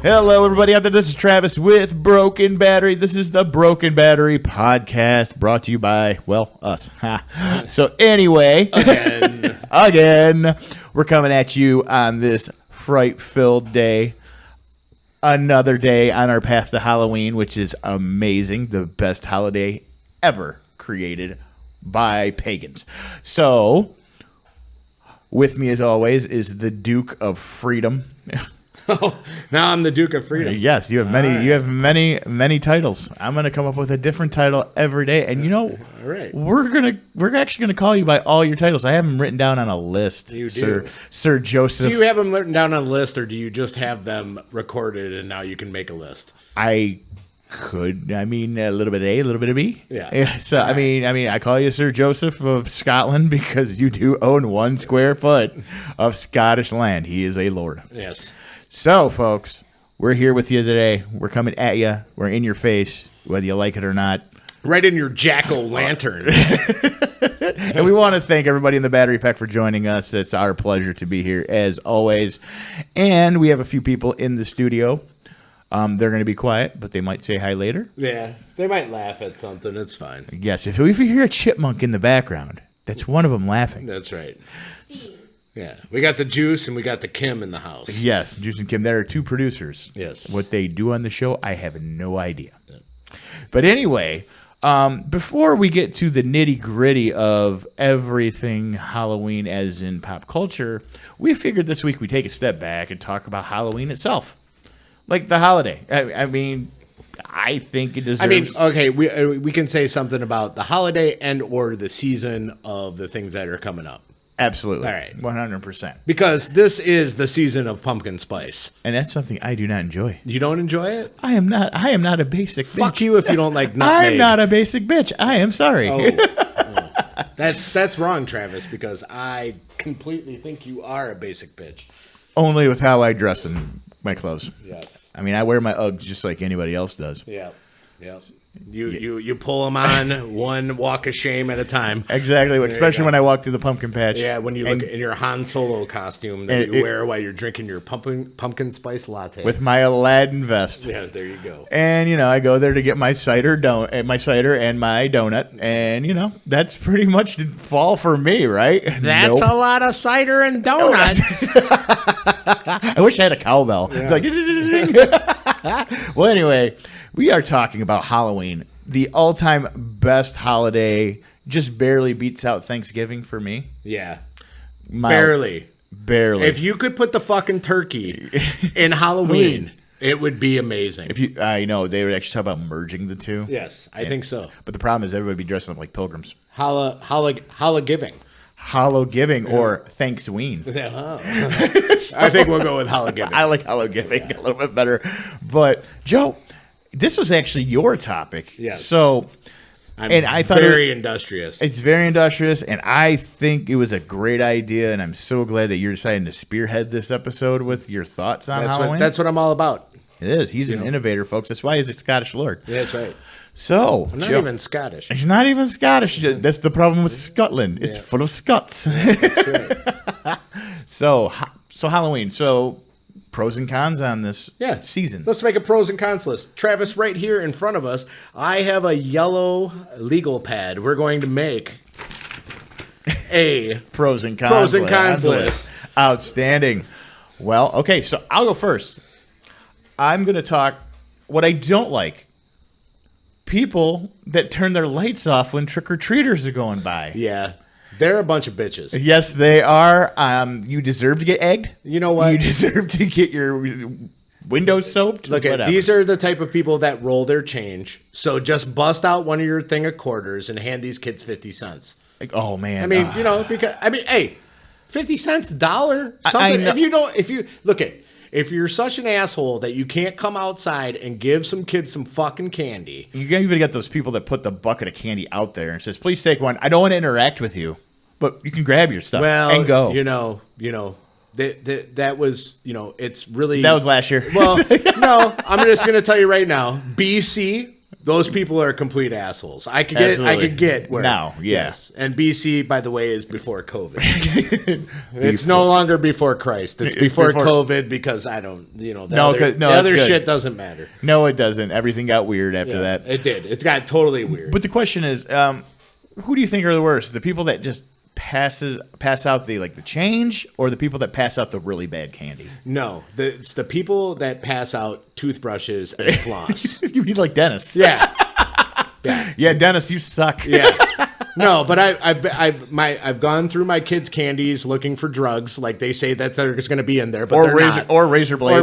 Hello, everybody out there. This is Travis with Broken Battery. This is the Broken Battery podcast brought to you by, well, us. So anyway, again, we're coming at you on this fright-filled day. Another day on our path to Halloween, which is amazing. The best holiday ever created by pagans. So, with me as always is the Duke of Freedom. Oh, now I'm the Duke of Freedom. Yes, you have many. Right. You have many titles. I'm going to come up with a different title every day, and you know, all right. we're actually gonna call you by all your titles. I have them written down on a list. You do, Sir Joseph. Do you have them written down on a list, or do you just have them recorded and now you can make a list? I could. I mean, a little bit of A, a little bit of B. Yeah. So I mean, I call you Sir Joseph of Scotland because you do own 1 square foot of Scottish land. He is a lord. Yes. So, folks, we're here with you today. We're coming at you. We're in your face, whether you like it or not. Right in your jack-o'-lantern. And we want to thank everybody in the Battery Pack for joining us. It's our pleasure to be here, as always. And we have a few people in the studio. They're going to be quiet, but they might say hi later. Yeah, they might laugh at something. It's fine. Yes, if you hear a chipmunk in the background, that's one of them laughing. That's right. Yeah, we got the Juice and we got the Kim in the house. Yes, Juice and Kim. There are 2 producers. Yes. What they do on the show, I have no idea. Yeah. But anyway, before we get to the nitty-gritty of everything Halloween as in pop culture, we figured this week we'd take a step back and talk about Halloween itself. Like the holiday. I mean, I think it deserves... I mean, okay, we can say something about the holiday and or the season of the things that are coming up. Absolutely. All right. 100%. Because this is the season of pumpkin spice. And that's something I do not enjoy. You don't enjoy it? I am not a basic bitch. Fuck you if you don't like nutmeg. I'm not a basic bitch. I am sorry. Oh. That's wrong, Travis, because I completely think you are a basic bitch. Only with how I dress in my clothes. Yes. I mean, I wear my Uggs just like anybody else does. Yeah. Yeah. You pull them on one walk of shame at a time. Exactly, especially when I walk through the pumpkin patch. Yeah, when you look in your Han Solo costume that you wear while you're drinking your pumpkin spice latte. With my Aladdin vest. Yeah, there you go. And, you know, I go there to get my cider and my donut. And, that's pretty much the fall for me, right? That's a lot of cider and donuts. I wish I had a cowbell. Yeah. Like, well, anyway, we are talking about Halloween. The all-time best holiday just barely beats out Thanksgiving for me. Yeah. Barely. If you could put the fucking turkey in Halloween, it would be amazing. I know they would actually talk about merging the two. Yes, I think so. But the problem is everybody would be dressing up like pilgrims. Hallowgiving. Hallowgiving or Thanksween. Oh. I think we'll go with Hallowgiving. I like Hallowgiving a little bit better. But Joe, this was actually your topic. Yes. So, I thought very industrious. It's very industrious, and I think it was a great idea, and I'm so glad that you're deciding to spearhead this episode with your thoughts on Halloween. That's what I'm all about. It is. He's an innovator, folks. That's why he's a Scottish lord. Yeah, that's right. So, I'm not even Scottish. He's not even Scottish. That's the problem with Scotland. It's full of Scots. Yeah, that's right. So Halloween. So, pros and cons on this season. Let's make a pros and cons list. Travis, right here in front of us, I have a yellow legal pad. We're going to make a pros and cons list. Outstanding. Well, okay, so I'll go first. I'm going to talk what I don't like. People that turn their lights off when trick-or-treaters are going by. Yeah. They're a bunch of bitches. Yes, they are. You deserve to get egged. You know what? You deserve to get your windows soaped. Look, these are the type of people that roll their change. So just bust out one of your thing of quarters and hand these kids 50 cents. Like, oh, man. I mean, hey, 50 cents, $1. Something. If you're such an asshole that you can't come outside and give some kids some fucking candy. You even get those people that put the bucket of candy out there and says, please take one. I don't want to interact with you, but you can grab your stuff and go. That was, it's really... That was last year. Well, no, I'm just going to tell you right now. BC, those people are complete assholes. I could get where now, yes. And BC, by the way, is before COVID. It's no longer before Christ. It's before COVID because I don't, the other shit doesn't matter. No, it doesn't. Everything got weird after that. It did. It got totally weird. But the question is, who do you think are the worst? The people that just pass out the change, or the people that pass out the really bad candy? No, it's the people that pass out toothbrushes and floss. You mean like Dennis? Yeah. Yeah, Dennis, you suck. Yeah. No, but I've gone through my kids' candies looking for drugs, like they say that there's going to be in there, but razor blades. Or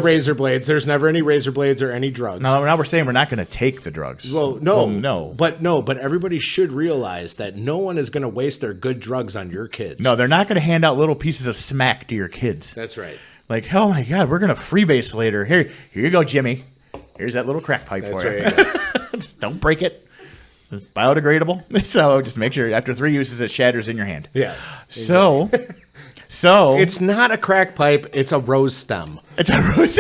razor blades. There's never any razor blades or any drugs. No, now we're saying we're not going to take the drugs. Well, no. But everybody should realize that no one is going to waste their good drugs on your kids. No, they're not going to hand out little pieces of smack to your kids. That's right. Like, oh my God, we're going to freebase later. Here you go, Jimmy. Here's that little crack pipe for you. Just don't break it. It's biodegradable, so just make sure after 3 uses it shatters in your hand. Yeah. So it's not a crack pipe; it's a rose stem. It's a rose.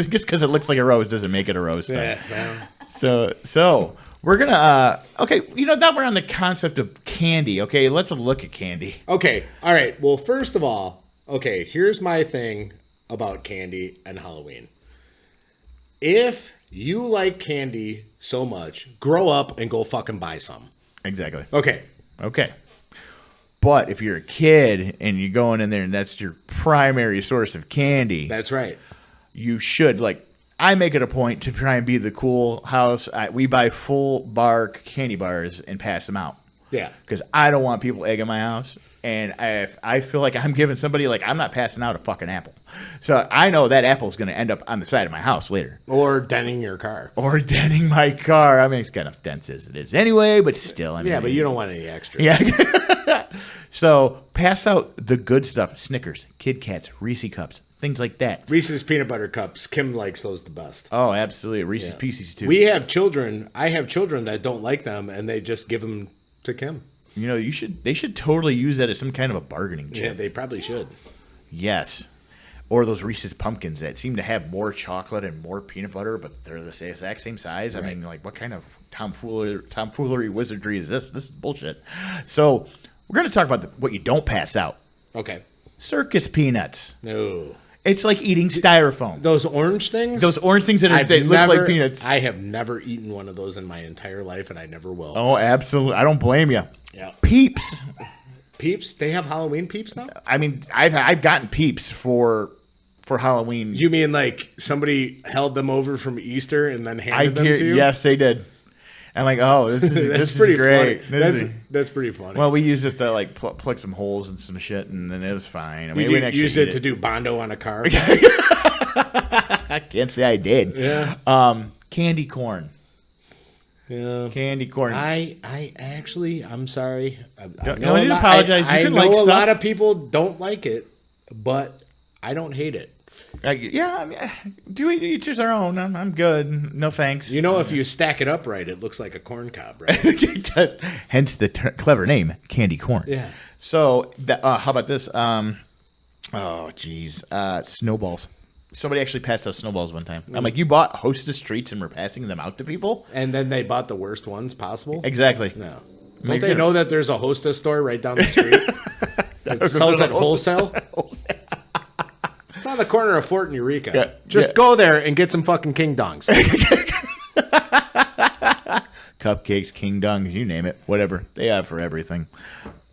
Just because it looks like a rose doesn't make it a rose stem. Yeah. So we're gonna okay. Now we're on the concept of candy. Okay, let's look at candy. Okay, all right. Well, first of all, okay, here's my thing about candy and Halloween. If you like candy so much, grow up and go fucking buy some. Exactly. Okay. But if you're a kid and you're going in there and that's your primary source of candy, that's right. You should, I make it a point to try and be the cool house. We buy full bar candy bars and pass them out. Yeah. Because I don't want people egging my house. And I feel like I'm giving somebody, I'm not passing out a fucking apple. So I know that apple's going to end up on the side of my house later. Or denting your car. Or denting my car. I mean, it's got enough dents as it is anyway, but still. Yeah, but you don't want any extra. Yeah. So pass out the good stuff. Snickers, Kit Kats, Reese Cups, things like that. Reese's Peanut Butter Cups. Kim likes those the best. Oh, absolutely. Reese's Pieces, too. We have children. I have children that don't like them, and they just give them to Kim. They should totally use that as some kind of a bargaining chip. Yeah, they probably should. Yes. Or those Reese's Pumpkins that seem to have more chocolate and more peanut butter, but they're the exact same size. Right. I mean, what kind of tomfoolery wizardry is this? This is bullshit. So we're going to talk about what you don't pass out. Okay. Circus peanuts. No. It's like eating styrofoam. Those orange things? Those orange things that look like peanuts. I have never eaten one of those in my entire life, and I never will. Oh, absolutely. I don't blame you. Yeah. Peeps. Peeps? They have Halloween Peeps now? I mean, I've gotten Peeps for Halloween. You mean somebody held them over from Easter and then handed them to you? Yes, they did. I'm like, oh, this is pretty great. That's pretty funny. Well, we used it to plug some holes and some shit, and then it was fine. I mean, we didn't use it to do Bondo on a car. I can't say I did. Yeah. Candy corn. Yeah. Candy corn. I actually, I'm sorry. No need to apologize. I know a lot of people don't like it, but I don't hate it. Yeah, I mean, do we each our own? I'm good. No thanks. If you stack it up right, it looks like a corn cob, right? It does. Hence the clever name, candy corn. Yeah. So, how about this? Snowballs. Somebody actually passed out snowballs one time. I'm like, you bought Hostess treats and we're passing them out to people? And then they bought the worst ones possible? Exactly. No. Don't they know that there's a Hostess store right down the street? It sells at wholesale? It's on the corner of Fort and Eureka. Yeah, Just go there and get some fucking King Dongs. Cupcakes, King Dongs, you name it. Whatever. They have for everything.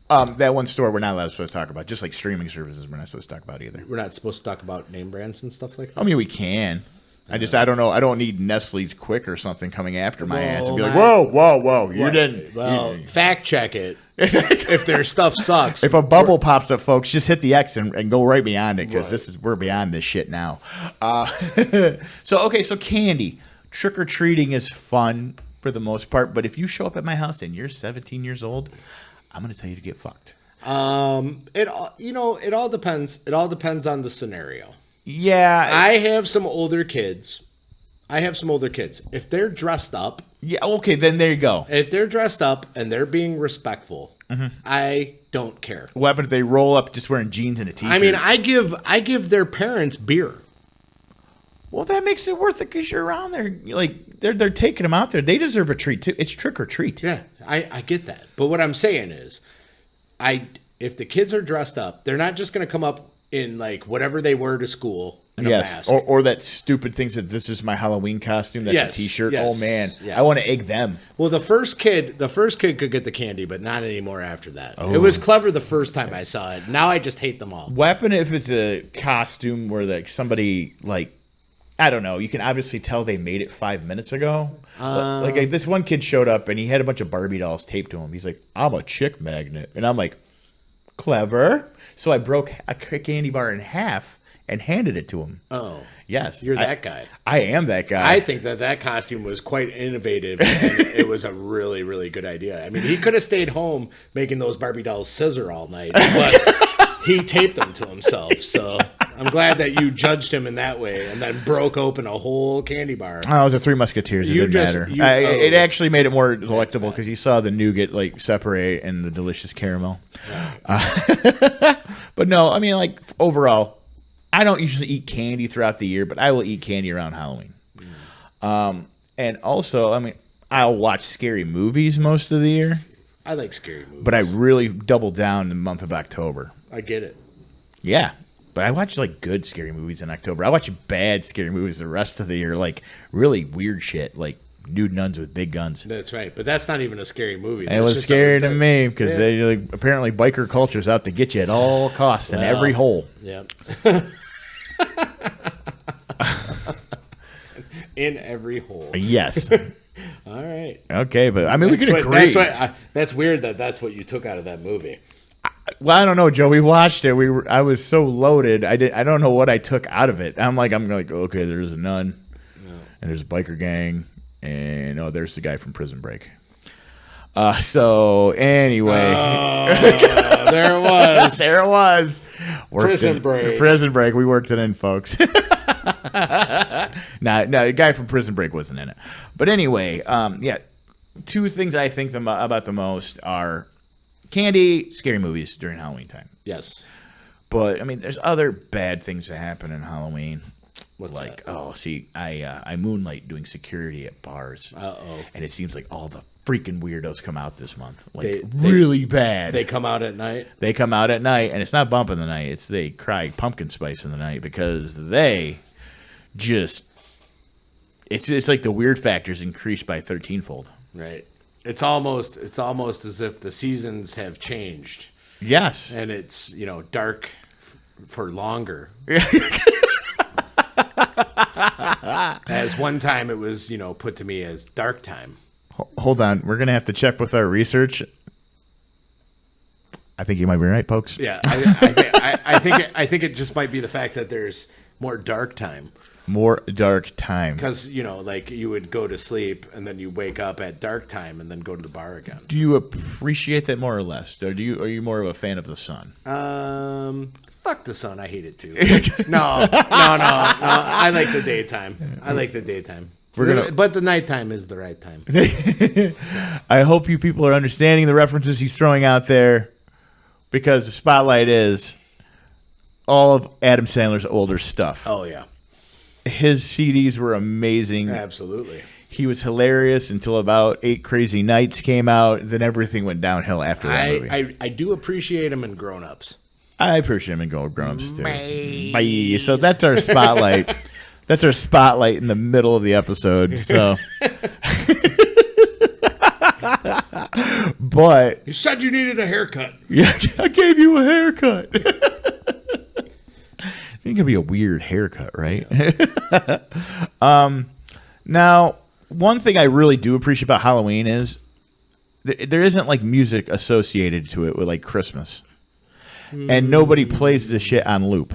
That one store we're not supposed to talk about. Just like streaming services we're not supposed to talk about either. We're not supposed to talk about name brands and stuff like that? I mean, we can. I don't know. I don't need Nestle's Quick or something coming after my ass and be like, whoa. You didn't. Well, fact check it. If their stuff sucks. If a bubble pops up, folks, just hit the X and go right beyond it because we're beyond this shit now. So candy. Trick-or-treating is fun for the most part, but if you show up at my house and you're 17 years old, I'm going to tell you to get fucked. It all depends. It all depends on the scenario. Yeah. I have some older kids. If they're dressed up. Yeah, okay, then there you go. If they're dressed up and they're being respectful, I don't care. What happens if they roll up just wearing jeans and a t-shirt? I mean, I give their parents beer. Well, that makes it worth it because you're around there. Like they're taking them out there. They deserve a treat too. It's trick or treat. Yeah, I get that. But what I'm saying is, if the kids are dressed up, they're not just going to come up in like whatever they wear to school. In a mask. Or that stupid thing that this is my Halloween costume. That's a T-shirt. Yes, oh man, yes. I want to egg them. Well, the first kid could get the candy, but not anymore after that. It was clever the first time I saw it. Now I just hate them all. What happened if it's a costume where like somebody like, I don't know, you can obviously tell they made it 5 minutes ago. Like this one kid showed up and he had a bunch of Barbie dolls taped to him. He's like, I'm a chick magnet. And I'm like, clever. So I broke a candy bar in half and handed it to him. Oh. Yes. You're that guy. I am that guy. I think that costume was quite innovative, and it was a really, really good idea. I mean, he could have stayed home making those Barbie dolls scissor all night, but he taped them to himself. So I'm glad that you judged him in that way and then broke open a whole candy bar. Oh, it was a Three Musketeers. It didn't matter. It actually made it more delectable because you saw the nougat like separate and the delicious caramel. But no, I mean, like overall, I don't usually eat candy throughout the year, but I will eat candy around Halloween. And also, I mean, I'll watch scary movies most of the year. I like scary movies. But I really double down in the month of October. I get it. Yeah. But I watch like good scary movies in October. I watch bad scary movies the rest of the year, like really weird shit, like nude nuns with big guns. That's right. But that's not even a scary movie. And it was scary to me because they like, apparently biker culture's out to get you at all costs in every hole. Yeah. In every hole. Yes. All right. Okay, but I mean, we can agree. That's weird that that's what you took out of that movie. Well, I don't know, Joe. We watched it. I was so loaded. I don't know what I took out of it. I'm like, okay, there's a nun, and there's a biker gang, and there's the guy from Prison Break. So anyway, there it was. There it was. Prison Break. Prison Break. We worked it in, folks. No, the guy from Prison Break wasn't in it. But anyway, yeah, two things I think about the most are candy, scary movies during Halloween time. Yes. But I mean, there's other bad things that happen in Halloween. What's like, that? I moonlight doing security at bars. And it seems like all the freaking weirdos come out this month. Like really bad. They come out at night? They come out at night, and it's not bump in the night. They cry pumpkin spice in the night because they just... It's like the weird factor's increased by 13-fold. Right. It's almost as if the seasons have changed. Yes. And it's, dark for longer. As one time it was, put to me as dark time. Hold on. We're going to have to check with our research. I think you might be right, folks. Yeah. I think it just might be the fact that there's more dark time. More dark time. Because, like you would go to sleep and then you wake up at dark time and then go to the bar again. Do you appreciate that more or less? Or are you more of a fan of the sun? Fuck the sun. I hate it too. No. I like the daytime. But the nighttime is the right time. I hope you people are understanding the references he's throwing out there, because the spotlight is all of Adam Sandler's older stuff. Oh, yeah. His CDs were amazing. Absolutely. He was hilarious until about 8 Crazy Nights came out. Then everything went downhill after that movie. I do appreciate him in Grown Ups. I appreciate him in Grown Ups too. Bye. So that's our spotlight. That's our spotlight in the middle of the episode. So, but you said you needed a haircut. Yeah, I gave you a haircut. It's gonna be a weird haircut, right? Yeah. Now, one thing I really do appreciate about Halloween is there isn't like music associated to it with like Christmas, and nobody plays this shit on loop.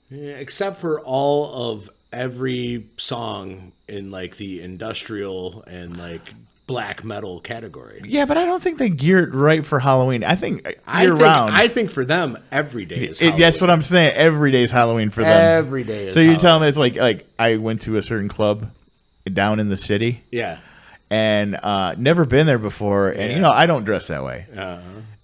Yeah, except for all of every song in like the industrial and like black metal category. Yeah, but I don't think they gear it right for Halloween. I think year-round. I think for them, every day is Halloween. That's what I'm saying. Every day is Halloween for them. Every day is Halloween. You're telling me it's like I went to a certain club down in the city. Yeah. And never been there before. And, I don't dress that way.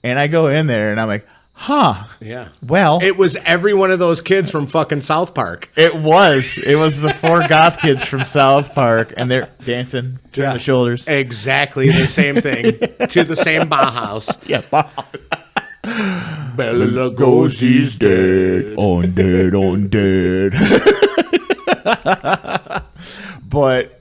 And I go in there and I'm like, Huh. Yeah. Well, It was every one of those kids from fucking South Park. it was. It was the 4 goth kids from South Park, and they're dancing, turning the shoulders. Exactly the same thing to the same Bauhaus. Yeah. Bela Lugosi's dead. On dead. But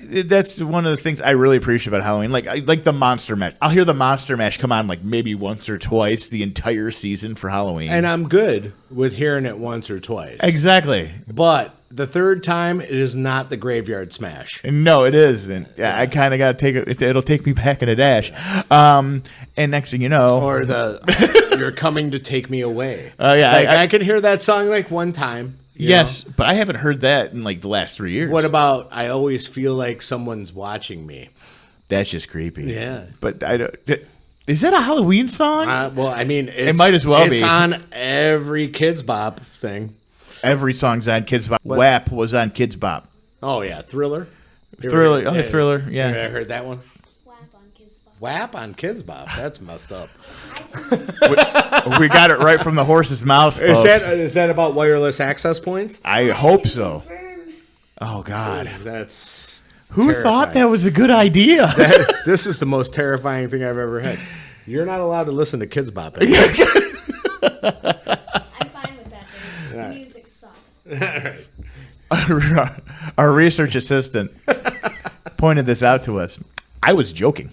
that's one of the things I really appreciate about Halloween. Like the Monster Mash. I'll hear the Monster Mash come on like maybe once or twice the entire season for Halloween. And I'm good with hearing it once or twice. Exactly. But the third time, it is not the Graveyard Smash. No, it isn't. Yeah, I kind of got to take it. It'll take me back in a dash. And next thing you know, Or the You're Coming to Take Me Away. Oh, yeah, Like, I I could hear that song like one time. you yes, know? but I haven't heard that in like the last 3 years. What about I Always Feel Like Someone's Watching Me? That's just creepy. Yeah. But I don't. Is that a Halloween song? Well, I mean, it might as well it's be. on every Kids Bop thing. Every song's on Kids Bop. WAP was on Kids Bop. Oh, yeah. Thriller? Thriller. Oh, Thriller. Yeah. I heard that one. WAP on Kids Bop. WAP on Kids Bop. That's messed up. We got it right from the horse's mouth, folks. Is that about wireless access points? I hope so. Oh, God. That's Who terrifying. thought that was a good idea? This is the most terrifying thing I've ever had. You're not allowed to listen to Kids Bop anymore. I'm fine with that. The music sucks. All right. Our research assistant pointed this out to us. I was joking.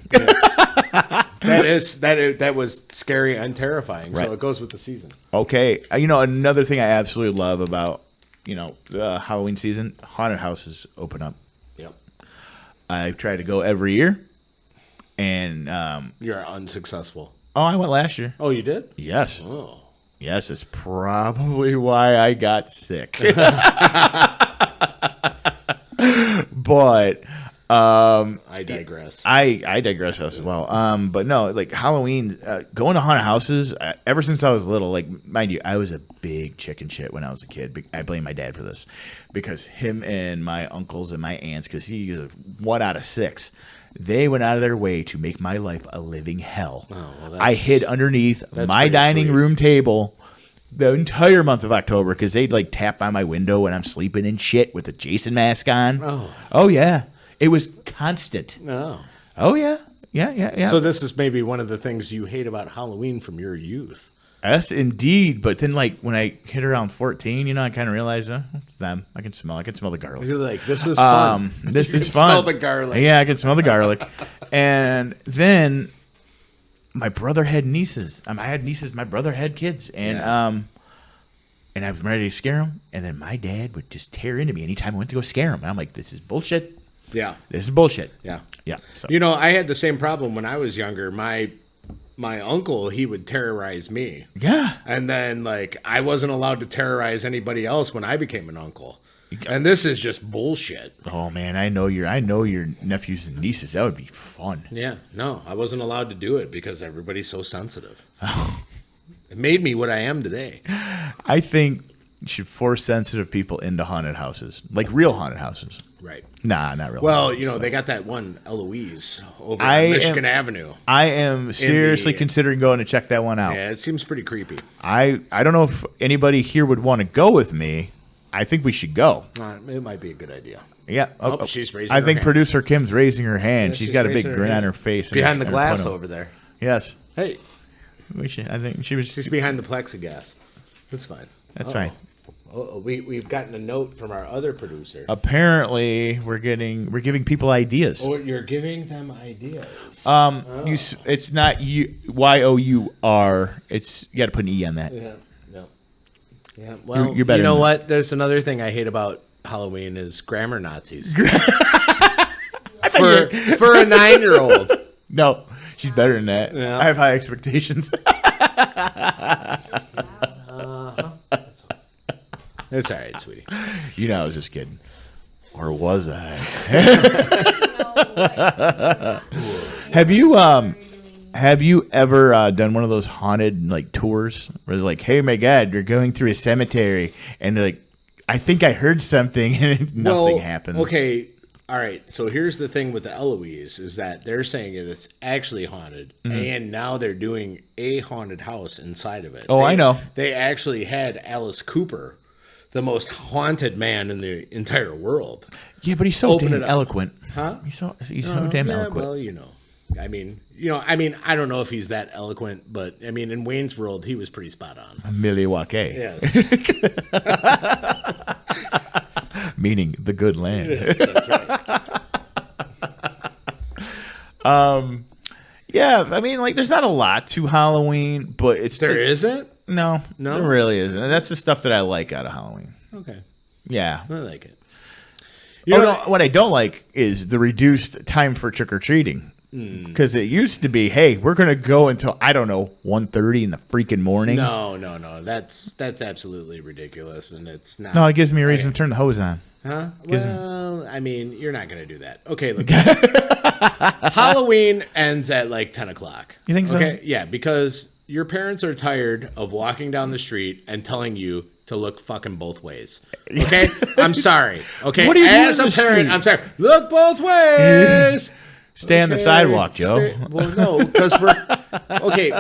That was scary and terrifying. Right. So it goes with the season. Okay. Another thing I absolutely love about, the Halloween season, haunted houses open up. Yep. I try to go every year. And, You're unsuccessful. I went last year. Oh, you did? Yes. Oh. Yes, it's probably why I got sick. But I digress. I digress as well. But no, like Halloween, going to haunted houses. Ever since I was little, like mind you, I was a big chicken shit when I was a kid. I blame my dad for this because him and my uncles and my aunts, because he is 1 out of 6. They went out of their way to make my life a living hell. Oh, well, I hid underneath my pretty dining sweet. room table the entire month of October because they'd like tap on my window when I'm sleeping and shit with a Jason mask on. Oh yeah. It was constant. No. Oh yeah. Yeah. So this is maybe one of the things you hate about Halloween from your youth. Yes, indeed. But then like when I hit around 14, I kind of realized it's them. I can smell the garlic. You're like, this is fun. This You is can fun. Smell the garlic. Yeah, I can smell the garlic. And then my brother had nieces. I had nieces. My brother had kids, and and I was ready to scare them. And then my dad would just tear into me anytime I went to go scare him. And I'm like, this is bullshit. Yeah. This is bullshit. Yeah. Yeah. So I had the same problem when I was younger. My uncle, he would terrorize me. yeah. And then, like, I wasn't allowed to terrorize anybody else when I became an uncle. And this is just bullshit. Oh man, I know your nephews and nieces. That would be fun. Yeah. No, I wasn't allowed to do it because everybody's so sensitive. It made me what I am today. I think you should force sensitive people into haunted houses, like real haunted houses. Right. Nah, not real. Well, haunted houses. they got that one Eloise over I on Michigan Avenue. I am seriously considering going to check that one out. Yeah, it seems pretty creepy. I don't know if anybody here would want to go with me. I think we should go. It might be a good idea. Yeah. Oh, she's raising I her think hand. producer Kim's raising her hand. Yeah, she's she's got a big raising her grin on hand. her face. Behind the And glass put 'em- over there. Yes. Hey, We should. I think she was. she's behind the plexiglass. That's fine. That's fine. We've gotten a note from our other producer. Apparently, we're giving people ideas. Oh, you're giving them ideas. It's not YOUR. It's you got to put an E on that. Yeah. No. Yeah. Well, you're better you know than what? There's another thing I hate about Halloween is grammar Nazis. For a 9-year-old. No, she's better than that. Yeah. I have high expectations. It's all right, sweetie. I was just kidding. Or was I? Have you ever done one of those haunted like tours where they're like, "Hey, my God, you're going through a cemetery," and they're like, "I think I heard something," and nothing happens. Okay, all right, so here's the thing with the Eloise is that they're saying it's actually haunted, and now they're doing a haunted house inside of it. Oh, I know. They actually had Alice Cooper, the most haunted man in the entire world. Yeah, but he's so Open damn it up. eloquent. Huh? He's so damn Yeah, eloquent. well, I mean, I don't know if he's that eloquent, but I mean, in Wayne's World, he was pretty spot on. Milwaukee. Yes, Meaning the good land. yes, that's right. Yeah, I mean, like, there's not a lot to Halloween, but it's There isn't? No, No? there really isn't. And that's the stuff that I like out of Halloween. Okay, Yeah. I like it. What I don't like is the reduced time for trick or treating. Because it used to be, hey, we're gonna go until 1:30 in the freaking morning. No, that's absolutely ridiculous, and it's not. No, it gives me a reason to turn the hose on. Huh? Well, I mean, you're not going to do that. Okay, look. Halloween ends at like 10 o'clock. You think so? Okay, yeah, because your parents are tired of walking down the street and telling you to look fucking both ways. Okay? I'm sorry. Okay? What do you do As in a the parent, street? I'm sorry. Look both ways. Stay on the Okay, sidewalk, Joe. well, no, because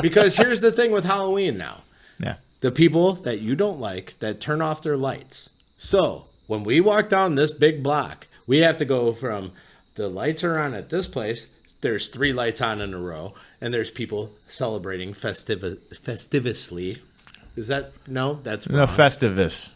because here's the thing with Halloween now. Yeah. The people that you don't like that turn off their lights. So when we walk down this big block, we have to go from the lights are on at this place. There's 3 lights on in a row, and there's people celebrating festivusly. Is that no? That's No, wrong. Festivus.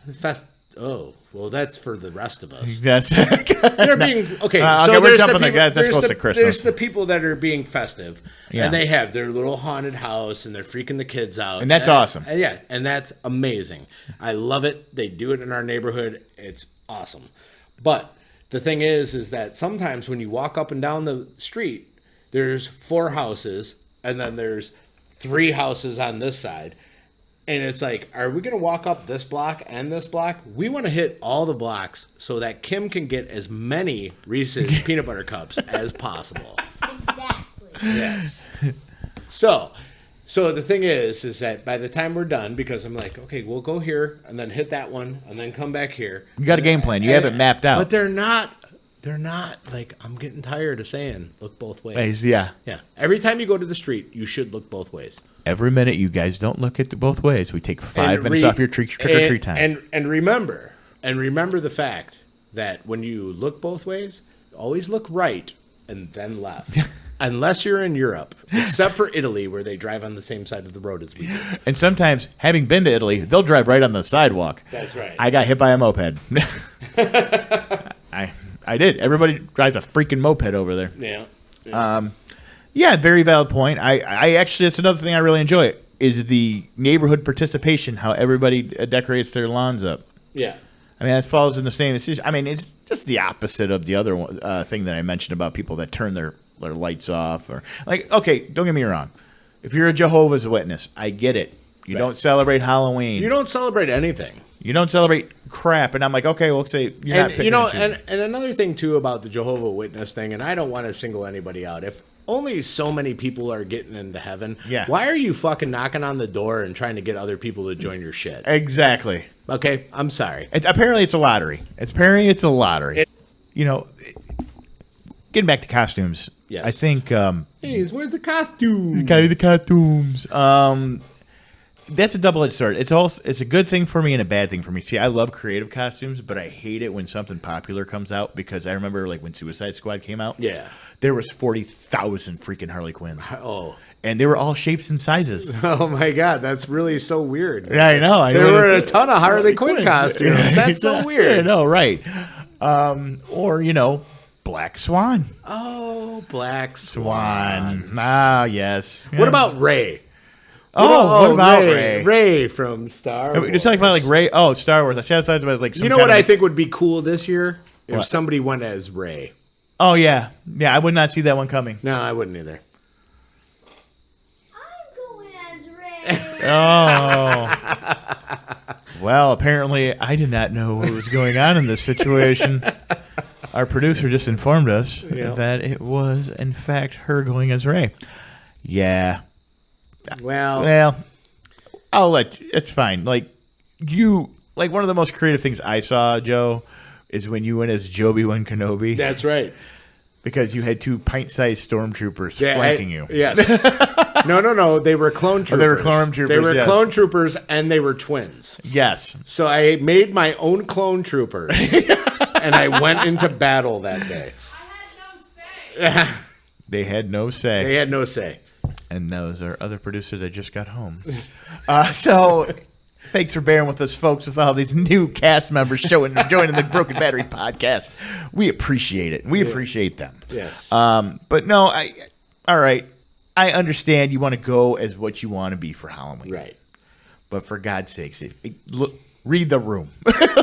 Oh, well, that's for the rest of us. That's They're being okay. Okay, So we're there's jumping the the people, gun. That's there's close the- to Christmas. There's the people that are being festive, Yeah. and they have their little haunted house, and they're freaking the kids out, And that's awesome. Yeah, and that's amazing. I love it. They do it in our neighborhood. It's awesome. But the thing is that sometimes when you walk up and down the street, there's 4 houses, and then there's 3 houses on this side. And it's like, are we going to walk up this block and this block? We want to hit all the blocks so that Kim can get as many Reese's peanut butter cups as possible. Exactly. Yes. So the thing is that by the time we're done, because I'm like, okay, we'll go here and then hit that one and then come back here. You got a game plan. You have it mapped out. But they're not like, I'm getting tired of saying look both ways. Yeah. Yeah. Every time you go to the street, you should look both ways. Every minute you guys don't look at both ways, we take 5 minutes off your trick or treat time. And remember the fact that when you look both ways, always look right and then left. Unless you're in Europe, except for Italy, where they drive on the same side of the road as we do. And sometimes, having been to Italy, they'll drive right on the sidewalk. That's right. I got hit by a moped. I did. Everybody drives a freaking moped over there. Yeah. Yeah, very valid point. I actually, that's another thing I really enjoy is the neighborhood participation, how everybody decorates their lawns up. Yeah. I mean, that falls in the same. I mean, it's just the opposite of the other thing that I mentioned about people that turn their lights off. Or like, okay, don't get me wrong. If you're a Jehovah's Witness, I get it. You don't celebrate Halloween. You don't celebrate anything. You don't celebrate crap. And I'm like, okay, well, say you're not picking and choosing. And another thing too about the Jehovah Witness thing, and I don't want to single anybody out. If only so many people are getting into heaven, Yeah. why are you fucking knocking on the door and trying to get other people to join your shit? Exactly. Okay, I'm sorry. Apparently, it's a lottery. You know, getting back to costumes. Yes. I think Hey, where's the costume? the costumes. That's a double-edged sword. It's a good thing for me and a bad thing for me. See, I love creative costumes, but I hate it when something popular comes out because I remember like when Suicide Squad came out. Yeah. There was 40,000 freaking Harley Quinns. Oh. And they were all shapes and sizes. Oh my God, that's really so weird. Yeah, I know. There were a ton of Harley Quinn costumes. That's so weird. I know, right? Or Black Swan. Oh, Black Swan. Ah, yes. What about Ray? What about Ray? Ray from Star Wars. You're talking about like Ray. Oh, Star Wars. I was talking about like some You know kind what of- I think would be cool this year? If What? somebody went as Ray. Oh yeah, I would not see that one coming. No, I wouldn't either. I'm going as Ray. Oh. Well, apparently I did not know what was going on in this situation. Our producer just informed us Yep. that it was, in fact, her going as Ray. Yeah. Well, I'll let you. It's fine. Like one of the most creative things I saw, Joe, is when you went as Joby-Wan Kenobi. That's right. Because you had 2 pint-sized stormtroopers flanking you. Yes. No. They were clone troopers. They were clone troopers, They were yes. clone troopers, and they were twins. Yes. So I made my own clone troopers, and I went into battle that day. They had no say. They had no say. And those are other producers that just got home. So thanks for bearing with us, folks, with all these new cast members joining the Broken Battery podcast. We appreciate it. We appreciate them. Yes. But no, all right. I understand you want to go as what you want to be for Halloween. Right. But for God's sakes, look, read the room.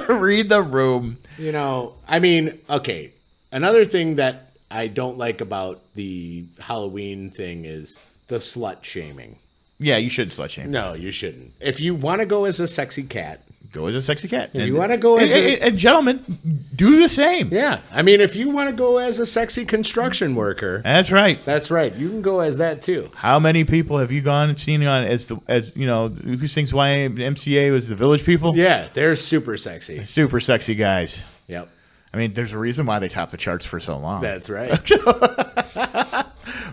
Read the room. You know, I mean, okay. Another thing that I don't like about the Halloween thing is the slut shaming. Yeah, you shouldn't slut shame. No, you shouldn't. If you want to go as a sexy cat, Go as a sexy cat. If you want to go as and gentlemen, do the same. yeah. I mean, if you want to go as a sexy construction worker, That's right. that's right. You can go as that too. How many people have you gone and seen on as you know, who sings YMCA was the Village People? Yeah, they're super sexy. Super sexy guys. Yep, I mean, there's a reason why they top the charts for so long. that's right.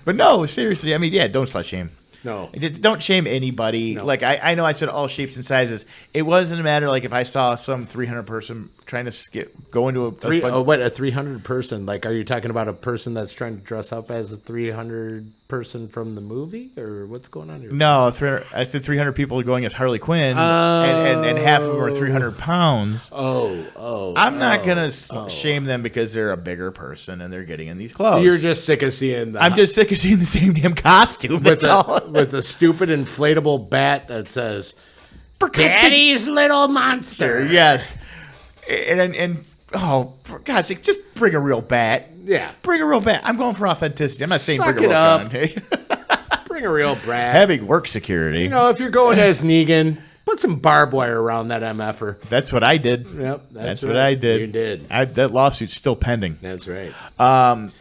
But no, seriously, I mean, yeah, don't slut shame. No, Don't shame anybody. No. Like I know I said all shapes and sizes. It wasn't a matter like if I saw some 300 person trying to go into a a 300 person? Like, are you talking about a person that's trying to dress up as a 300 person from the movie, or what's going on here? No, 300, I said 300 people going as Harley Quinn, and half of them are 300 pounds. I'm not gonna shame them because they're a bigger person and they're getting in these clothes. You're just sick of seeing the I'm just sick of seeing the same damn costume. with That's all. with the stupid inflatable bat that says For God's sake. "Daddy's little monster." Yes, and oh, for God's sake, just bring a real bat. Yeah, Bring a real bat. I'm going for authenticity. I'm not saying Suck bring a it real up. gun. bring a real brat. Having work security. You know, if you're going as Negan, put some barbed wire around that MFer. That's what I did. Yep, That's right. what I did. You did. That lawsuit's still pending. That's right.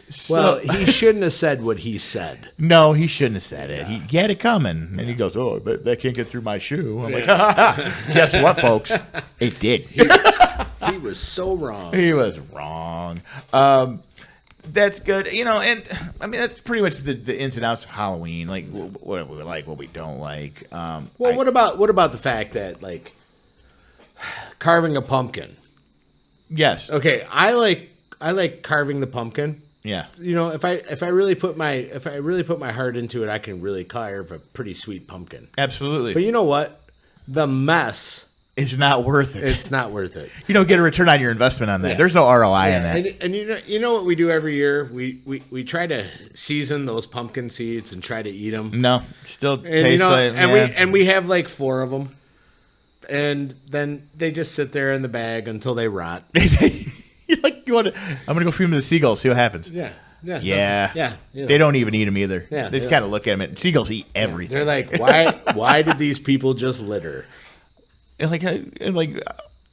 So, Well, he shouldn't have said what he said. no, he shouldn't have said it. He had it coming, and he goes, "Oh, but that can't get through my shoe." I'm like, "Guess what, folks? It did." He was so wrong. He was wrong. That's good, you know, and I mean that's pretty much the ins and outs of Halloween, like what we like, what we don't like. Well, what about the fact that like carving a pumpkin? Yes, Okay, I like carving the pumpkin. yeah, You know, if I really put my heart into it, I can really carve a pretty sweet pumpkin. absolutely. But you know what? The mess, It's not worth it. it's not worth it. You don't get a return on your investment on that. Yeah. There's no ROI in that. And you know what we do every year? We try to season those pumpkin seeds and try to eat them. No, still And tastes you know, like and we have like 4 of them, and then they just sit there in the bag until they rot. You're like, I'm gonna go feed them to the seagulls, see what happens. Yeah. Yeah. you know. They don't even eat them either. Yeah, They just yeah. kind of look at them. Seagulls eat everything. They're like, why did these people just litter? And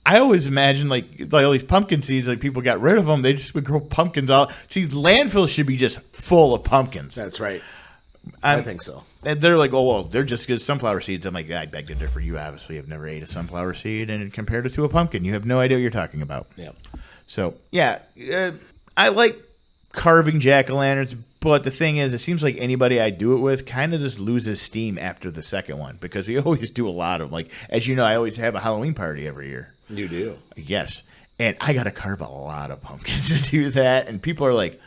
I always imagine like all these pumpkin seeds, like people got rid of them. They just would grow pumpkins out. See, landfills should be just full of pumpkins. That's right. I think so. And they're like, oh well, they're just good sunflower seeds. I'm like, I beg to differ. You obviously have never ate a sunflower seed and compared it to a pumpkin. You have no idea what you're talking about. Yeah. So yeah, I like carving jack-o'-lanterns, but the thing is, it seems like anybody I do it with kind of just loses steam after the second one because we always do a lot of like, as you know, I always have a Halloween party every year. You do. Yes, and I got to carve a lot of pumpkins to do that, and people are like,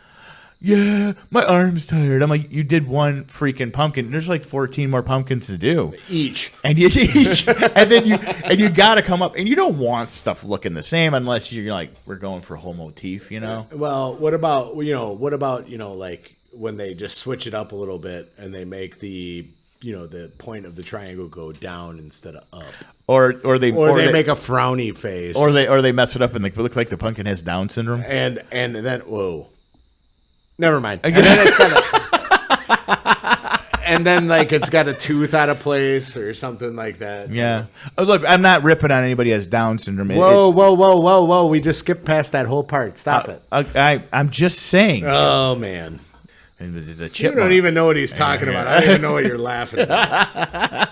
"Yeah, my arm's tired." I'm like, "You did one freaking pumpkin. There's like 14 more pumpkins to do." Each. And you and then you got to come up, and you don't want stuff looking the same unless you're like, we're going for a whole motif, you know? Well, what about like when they just switch it up a little bit and they make the point of the triangle go down instead of up, Or they make a frowny face, or they mess it up and they look like the pumpkin has Down syndrome. and then whoa, never mind. And then it's got and then like it's got a tooth out of place or something like that. Yeah. Oh, look, I'm not ripping on anybody who has Down syndrome. Whoa! We just skipped past that whole part. Stop it. I'm just saying. Oh man. And the You chipmunk. don't even know what he's talking about. I don't even know what you're laughing at.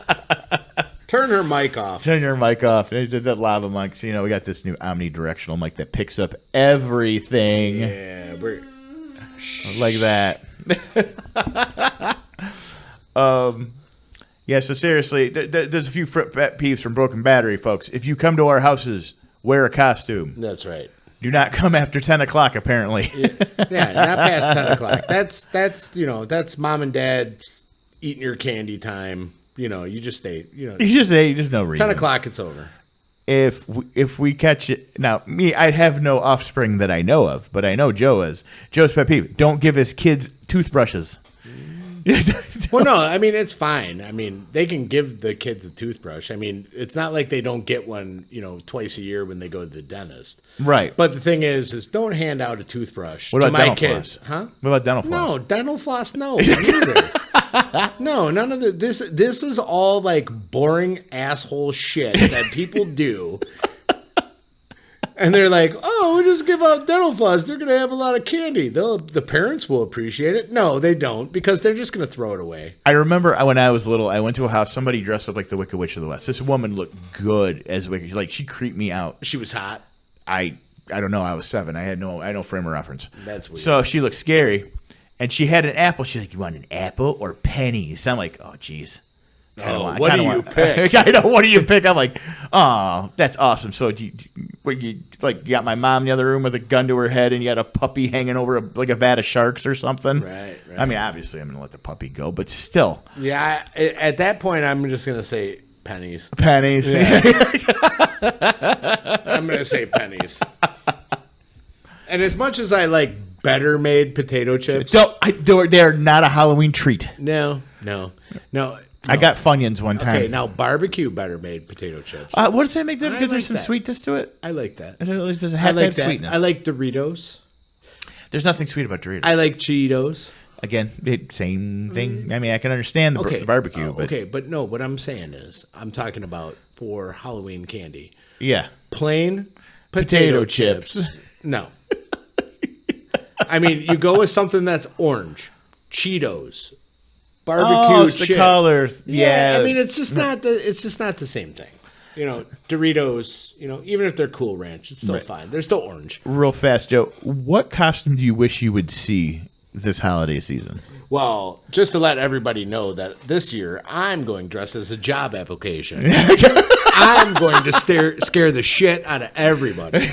Turn her mic off. Turn your mic off. It's that lava mic. So, we got this new omnidirectional mic that picks up everything. Yeah, we're Like that. Yeah, so seriously, there's a few pet peeves from Broken Battery, folks. If you come to our houses, wear a costume. That's right. Do not come after 10 o'clock, apparently. Yeah, not past 10 o'clock. That's mom and dad eating your candy time. You just stay. There's no reason. 10 o'clock, it's over. If we catch it now, I have no offspring that I know of, but I know Joe is. Joe's pet peeve: don't give his kids toothbrushes. Well, no, I mean, it's fine. I mean, they can give the kids a toothbrush. I mean, it's not like they don't get one, twice a year when they go to the dentist. Right. But the thing is don't hand out a toothbrush What to about my dental kids. floss? Huh? What about dental floss? No, dental floss, no, neither. No, none of this is all like boring asshole shit that people do. And they're like, oh, we just give out dental floss. They're going to have a lot of candy. The parents will appreciate it. No, they don't, because they're just going to throw it away. I remember when I was little, I went to a house. Somebody dressed up like the Wicked Witch of the West. This woman looked good as Wicked. Like, she creeped me out. She was hot. I don't know. I was 7. I had no frame of reference. That's weird. So she looked scary, and she had an apple. She's like, "You want an apple or pennies?" I'm like, "Oh, geez." What do you pick? I know. What do you pick? I'm like, "Oh, that's awesome." So you got my mom in the other room with a gun to her head, and you got a puppy hanging over a vat of sharks or something. Right. I mean, obviously, I'm gonna let the puppy go, but still, Yeah, at that point, I'm just going to say pennies. pennies. Yeah. I'm going to say pennies. And as much as I like better made potato chips. They're not a Halloween treat. No. I got Funyuns one time. Okay, now barbecue better made potato chips. What does that make difference? I Because there's like some that. sweetness to it. I like that. Does it I have like that that. sweetness? I like Doritos. There's nothing sweet about Doritos. I like Cheetos. Again, same thing. I mean, I can understand the barbecue, but Okay, but no, what I'm saying is, I'm talking about for Halloween candy. yeah. Plain Potato potato chips. chips. No. I mean, you go with something that's orange. Cheetos. Barbecue Oh, it's the chips. colors. Yeah. I mean, it's just not the same thing. Doritos, even if they're Cool Ranch, it's still fine. They're still orange. Real fast, Joe. What costume do you wish you would see this holiday season? Well, just to let everybody know that this year I'm going dressed as a job application. I'm going to scare the shit out of everybody.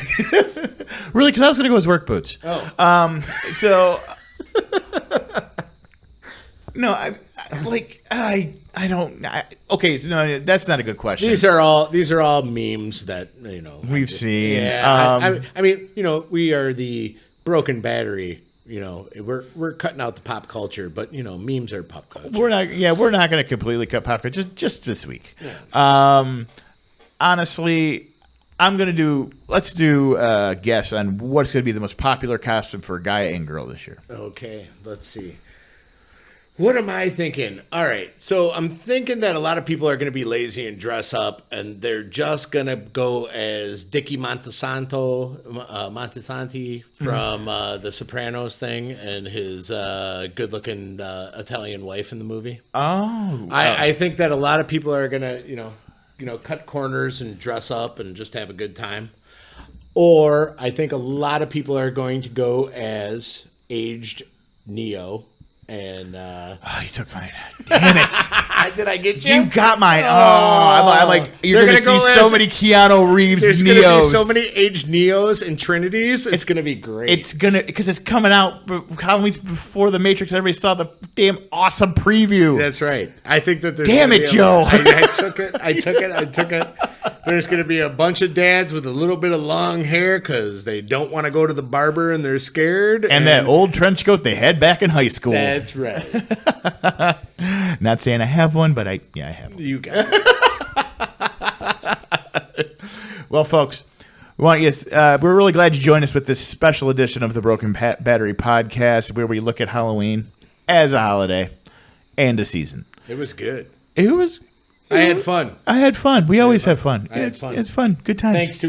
Really? Because I was going to go as work boots. Oh. So. No, I don't. Okay, so no, that's not a good question. These are all memes that We've seen. Yeah, I mean, we are the Broken Battery. We're cutting out the pop culture, but memes are pop culture. We're not going to completely cut pop culture just this week. Yeah. Honestly, let's do a guess on what's going to be the most popular costume for a guy and girl this year. Okay, let's see. What am I thinking? All right, so I'm thinking that a lot of people are going to be lazy and dress up, and they're just going to go as Dickie Montesanti from The Sopranos thing and his good-looking Italian wife in the movie. Oh. I think that a lot of people are going to, cut corners and dress up and just have a good time. Or I think a lot of people are going to go as aged Neo. And you took mine. Damn it! did I get you? You got mine. I'm like, you're They're gonna gonna see go so as- many Keanu Reeves There's Neos. going to be so many aged Neos and Trinities. It's going to be great. It's gonna because it's coming out Halloween before the Matrix. Everybody saw the damn awesome preview. That's right. I think that there's. Damn gonna it, be Joe. I took it. There's going to be a bunch of dads with a little bit of long hair because they don't want to go to the barber and they're scared. and that old trench coat they had back in high school. That's right. Not saying I have one, but I have one. You got it. Well, folks, we're really glad you joined us with this special edition of the Broken Battery podcast, where we look at Halloween as a holiday and a season. It was good. It was. I had fun. I had fun. We always have fun. I had fun. It's fun. Good times. Thanks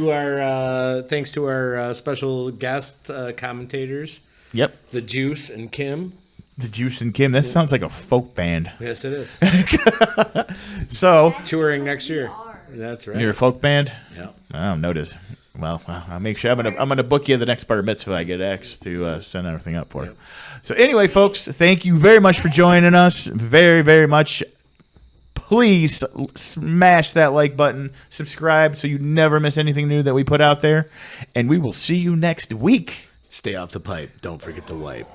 to our special guest commentators, Yep. the Juice and Kim. The Juice and Kim. That sounds like a folk band. Yes, it is. So, Touring next year. That's right. you're a folk band? Yeah. Oh, notice. Well, I'll make sure. I'm gonna book you the next bar mitzvah I get X to send everything up for. Yep. So anyway, folks, thank you very much for joining us. Very, very much. Please smash that like button, subscribe so you never miss anything new that we put out there, and we will see you next week. Stay off the pipe. Don't forget to wipe.